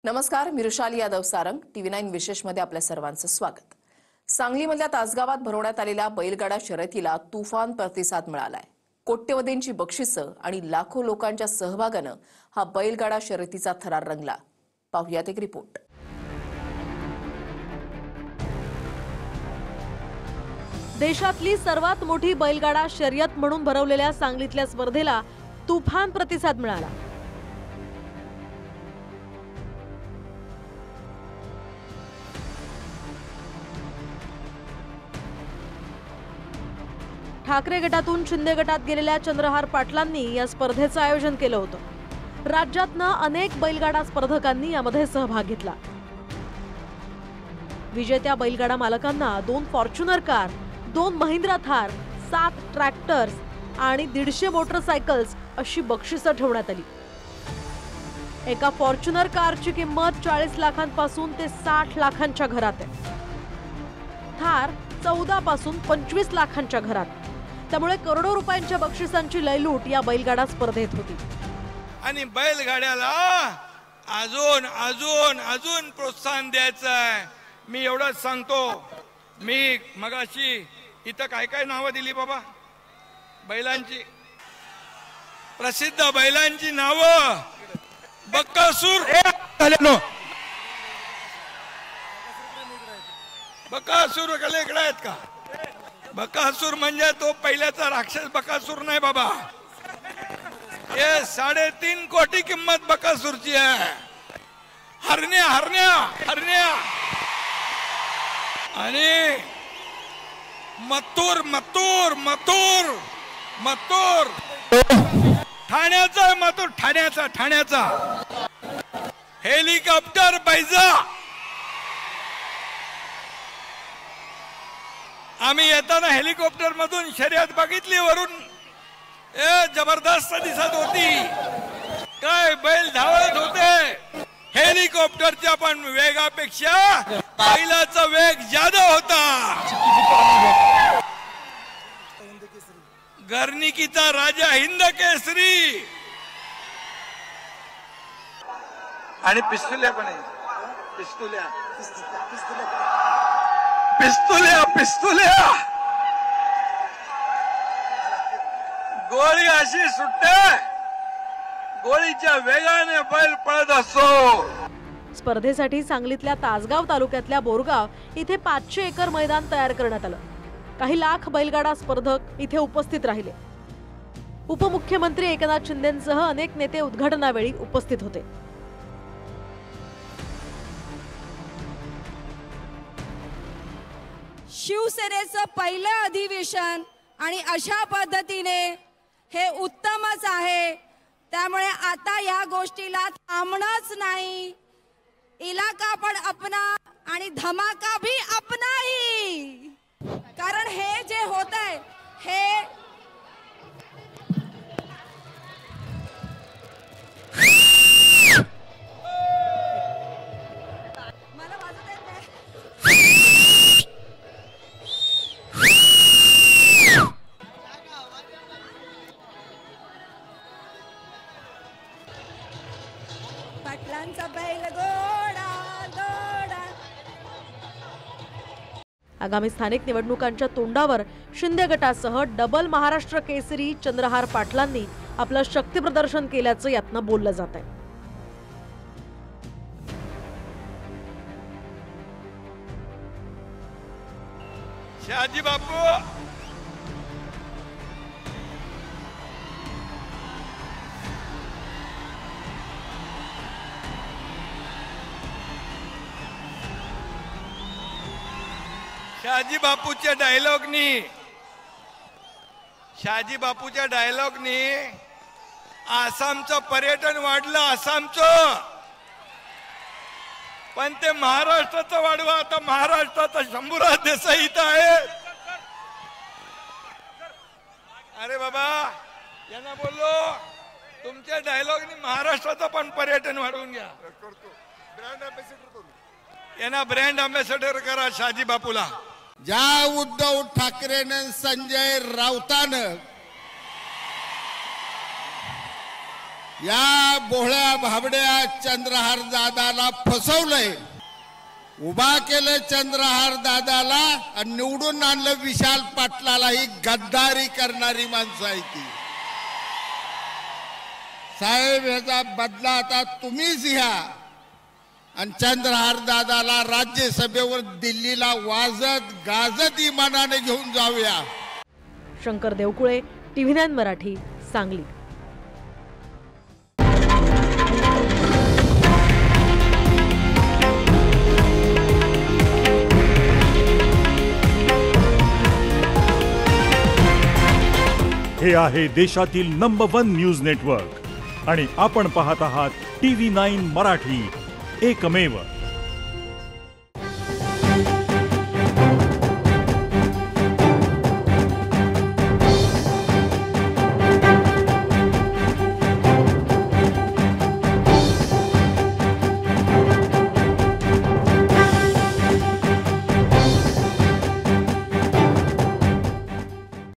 नमस्कार, मी रुशाली यादव सारंग TV9 विशेष मध्ये आपल्या सर्वांचं स्वागत। सांगलीमधल्या तासगावात भरवण्यात आलेल्या बैलगाडा शर्यतीला तुफान प्रतिसाद मिळालाय। कोट्यवधींची बक्षिसं आणि लाखो लोकांच्या सहभागानं हा बैलगाडा शर्यतीचा थरार रंगला। पाहूयात एक रिपोर्ट। देशातली सर्वात मोठी बैलगाडा शर्यत म्हणून भरवलेल्या सांगलीतल्या स्पर्धेला तुफान प्रतिसाद मिळाला। ठाकरे गटातून शिंदे गटात गेलेल्या चंद्रहार पाटलांनी या स्पर्धेचं आयोजन केलं होतं। राज्यातनं अनेक बैलगाडा स्पर्धकांनी यामध्ये सहभाग घेतला। विजेत्या बैलगाडा मालकांना 2 Fortuner car, 2 Mahindra Thar, 7 tractors आणि 150 मोटरसायकल्स अशी बक्षिसं ठेवण्यात आली। एका फॉर्च्युनर कारची किंमत 40 लाखांपासून ते 60 लाखांच्या घरात आहे। थार 14 पासून 25 लाखांच्या घरात, त्यामुळे करोडो रुपयांच्या बक्षिसांची लयलूट या बैलगाडा स्पर्धेत होती। आणि बैलगाड्याला अजून अजून अजून प्रोत्साहन द्यायचं आहे। मी एवढंच सांगतो, मी मगाशी इथं काय काय नावं दिली बाबा बैलांची, प्रसिद्ध बैलांची नावं। बकासूर बकासूर इकडे आहेत का? बकासूर म्हणजे तो पहिल्याचा राक्षस बकासूर नाही बाबा। हे 3.5 कोटी किंमत बकासूरची आहे। हरण्या हरण्या हरण्या आणि मथुर मथुर मथुर मथुर ठाण्याचा मथुर ठाण्याचा हेलिकॉप्टर बैजा। आम्ही येताना हेलिकॉप्टर मधून शर्यत बघितली वरून, जबरदस्त दिसत होती। काय बैल धावत होते। हेलिकॉप्टरच्या पण वेगापेक्षा बैलाचा वेग जादा होता। गर्निकीचा राजा हिंद केसरी आणि पिस्तुल्या पण आहे। पिस्तुल्या पिस्तुल्या पिस्तुल्या गोळी अशी सुटते, गोळीच्या वेगाने बैल पळत असतो। स्पर्धेसाठी सांगलीतल्या तासगाव तालुक्यातल्या बोरगाव इथे 500 एकर मैदान तयार करण्यात आलं। काही लाख बैलगाडा स्पर्धक इथे उपस्थित राहिले। उपमुख्यमंत्री एकनाथ शिंदेंसह अनेक नेते उद्घाटनावेळी उपस्थित होते। शिवसेनेचं पहिलं अधिवेशन आणि अशा पद्धतीने हे उत्तमच आहे। त्यामुळे आता या गोष्टीला थांबणंच नाही। इलाका पण अपना आणि धमाका भी अपना ही, कारण हे जे होतंय हे मला वाजत येत नाही। पाटलांचा बैल गोडा गोडा। आगामी स्थानिक निवडणुकांच्या तोंडावर शिंदे गटासह डबल महाराष्ट्र केसरी चंद्रहार पाटलांनी आपलं शक्ती प्रदर्शन केल्याचं यातनं बोललं जात आहे। शहाजी बापू शहाजी बापूच्या डायलॉगनी आसामचं पर्यटन वाढलं। आसामचं पण ते महाराष्ट्राचं वाढवा। आता महाराष्ट्राचा शंभूराज देसाई इथं आहे। अरे बाबा यांना बोललो, तुमच्या डायलॉगनी महाराष्ट्राचं पण पर्यटन वाढवून घ्या। यांना ब्रँड अँबॅसेडर करा शहाजी बापूला। ज्या उद्धव ठाकरेनं संजय राऊतानं या भोळ्या भाबड्या चंद्रहार दादाला फसवलंय, उभा केलं चंद्रहार दादाला आणि निवडून आणलं विशाल पाटलाला. ही गद्दारी करणारी माणसं आहे ती. साहेब, याचा बदला आता तुम्हीच घ्या आणि चंद्रहार दादाला राज्यसभेवर दिल्लीला वाजत गाजत इमानाने घेऊन जाऊया. शंकर देवकुळे, TV9 मराठी, सांगली. हे आहे देशातील नंबर 1 न्यूज नेटवर्क आणि आपण पाहत आहात TV9 मराठी, एकमेव.